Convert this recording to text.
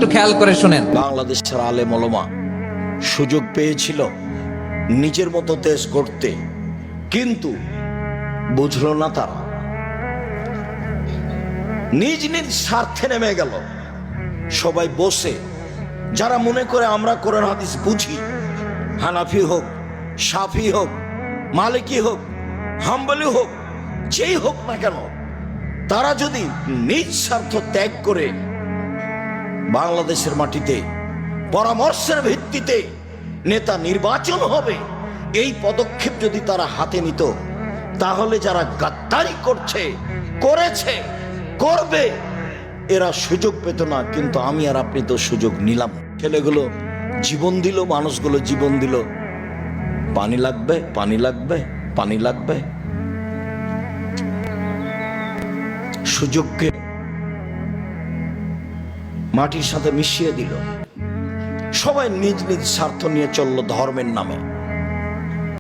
একটু খেয়াল করে শুনেন। বাংলাদেশের আলেম ওলামা সুযোগ পেয়েছিল নিজের মতো দেশ গড়তে, কিন্তু বুঝলো না তারা, নিজ নিজ স্বার্থে নেমে গেল। সবাই বসে, যারা মনে করে আমরা কোরআন হাদিস বুঝি, হানাফি হোক, শাফি হোক, মালিকি হোক, হাম্বলি হোক, যেই হোক না কেন, তারা যদি নিজ স্বার্থ ত্যাগ করে বাংলাদেশের মাটিতে পরামর্শের ভিত্তিতে নেতা নির্বাচন হবে, এই পদক্ষেপ যদি তারা হাতে নিত, তাহলে যারা গাদ্দারি করেছে, করবে, এরা সুযোগ পেত না। কিন্তু আমি আর আপনি তো সুযোগ নিলাম। ছেলেগুলো জীবন দিল, মানুষগুলো জীবন দিল। পানি লাগবে, পানি লাগবে, পানি লাগবে। সুযোগকে মাটির সাথে মিশিয়ে দিল। সবাই নিজ নিজ স্বার্থ নিয়ে চলল ধর্মের নামে।